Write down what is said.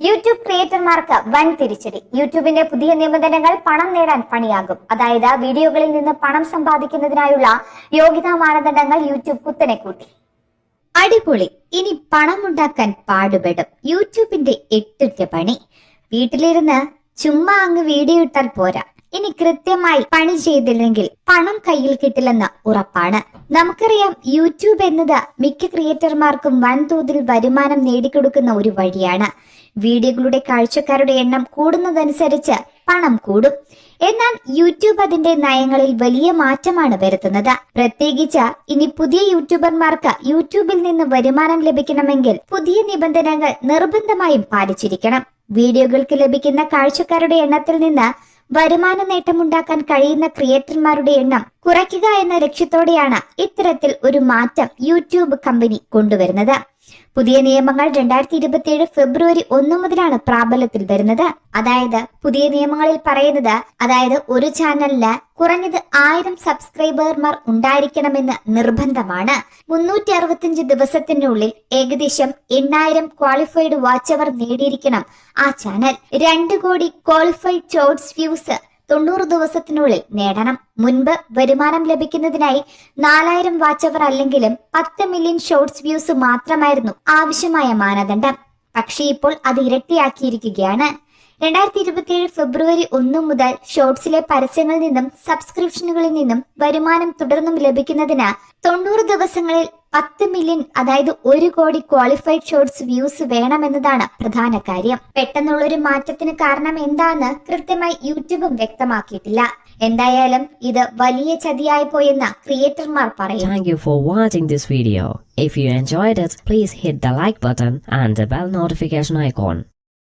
YouTube ക്രിയേറ്റർമാർക്ക് വൻ തിരിച്ചടി. യൂട്യൂബിന്റെ പുതിയ നിബന്ധനകൾ പണം നേടാൻ പണിയാകും. അതായത് വീഡിയോകളിൽ നിന്ന് പണം സമ്പാദിക്കുന്നതിനായുള്ള യോഗ്യതാ മാനദണ്ഡങ്ങൾ യൂട്യൂബ് കുത്തനെ കൂട്ടി. അടിപൊളി, ഇനി പണമുണ്ടാക്കാൻ പാടുപെടും. യൂട്യൂബിന്റെ എട്ടിറ്റ പണി. വീട്ടിലിരുന്ന് ചുമ്മാ അങ്ങ് വീഡിയോ ഇട്ടാൽ പോരാ, ഇനി കൃത്യമായി പണി ചെയ്തില്ലെങ്കിൽ പണം കയ്യിൽ കിട്ടില്ലെന്ന് ഉറപ്പാണ്. നമുക്കറിയാം, യൂട്യൂബ് എന്നത് മിക്ക ക്രിയേറ്റർമാർക്കും വൻതോതിൽ വരുമാനം നേടിക്കൊടുക്കുന്ന ഒരു വഴിയാണ്. വീഡിയോകളുടെ കാഴ്ചക്കാരുടെ എണ്ണം കൂടുന്നതനുസരിച്ച് പണം കൂടും. എന്നാൽ യൂട്യൂബ് അതിന്റെ നയങ്ങളിൽ വലിയ മാറ്റമാണ് വരുത്തുന്നത്. പ്രത്യേകിച്ച് ഇനി പുതിയ യൂട്യൂബർമാർക്ക് യൂട്യൂബിൽ നിന്ന് വരുമാനം ലഭിക്കണമെങ്കിൽ പുതിയ നിബന്ധനകൾ നിർബന്ധമായും പാലിച്ചിരിക്കണം. വീഡിയോകൾക്ക് ലഭിക്കുന്ന കാഴ്ചക്കാരുടെ എണ്ണത്തിൽ നിന്ന് വരുമാന നേട്ടമുണ്ടാക്കാൻ കഴിയുന്ന ക്രിയേറ്റർമാരുടെ എണ്ണം കുറയ്ക്കുക എന്ന ലക്ഷ്യത്തോടെയാണ് ഇത്തരത്തിൽ ഒരു മാറ്റം യൂട്യൂബ് കമ്പനി കൊണ്ടുവരുന്നത്. പുതിയ നിയമങ്ങൾ 2027 ഫെബ്രുവരി 1 മുതലാണ് പ്രാബല്യത്തിൽ വരുന്നത്. അതായത് പുതിയ നിയമങ്ങളിൽ പറയുന്നത്, അതായത് ഒരു ചാനലിന് കുറഞ്ഞത് 1000 സബ്സ്ക്രൈബർമാർ ഉണ്ടായിരിക്കണമെന്ന് നിർബന്ധമാണ്. 365 ദിവസത്തിനുള്ളിൽ ഏകദേശം 8000 ക്വാളിഫൈഡ് വാച്ച് അവർ നേടിയിരിക്കണം ആ ചാനൽ. 2 കോടി ക്വാളിഫൈഡ് ഷോർട്സ് വ്യൂസ് 90 ദിവസത്തിനുള്ളിൽ നേടണം. മുൻപ് വരുമാനം ലഭിക്കുന്നതിനായി 4000 വാച്ച് അവർ അല്ലെങ്കിലും 10 മില്യൺ ഷോർട്സ് വ്യൂസ് മാത്രമായിരുന്നു ആവശ്യമായ മാനദണ്ഡം. പക്ഷേ ഇപ്പോൾ അത് ഇരട്ടിയാക്കിയിരിക്കുകയാണ്. 2027 ഫെബ്രുവരി 1 മുതൽ ഷോർട്സിലെ പരസ്യങ്ങളിൽ നിന്നും സബ്സ്ക്രിപ്ഷനുകളിൽ നിന്നും വരുമാനം തുടർന്നും ലഭിക്കുന്നതിന് 90 ദിവസങ്ങളിൽ 10 മില്യൺ, അതായത് 1 കോടി ക്വാളിഫൈഡ് ഷോർട്സ് വ്യൂസ് വേണമെന്നതാണ് പ്രധാന കാര്യം. പെട്ടെന്നുള്ളൊരു മാറ്റത്തിന് കാരണം എന്താണെന്ന് കൃത്യമായി യൂട്യൂബും വ്യക്തമാക്കിയിട്ടില്ല. എന്തായാലും ഇത് വലിയ ചതിയായി പോയെന്ന് ക്രിയേറ്റർമാർ പറയും. Thank you for watching this video. If you enjoyed it, please hit the like button and the bell notification icon.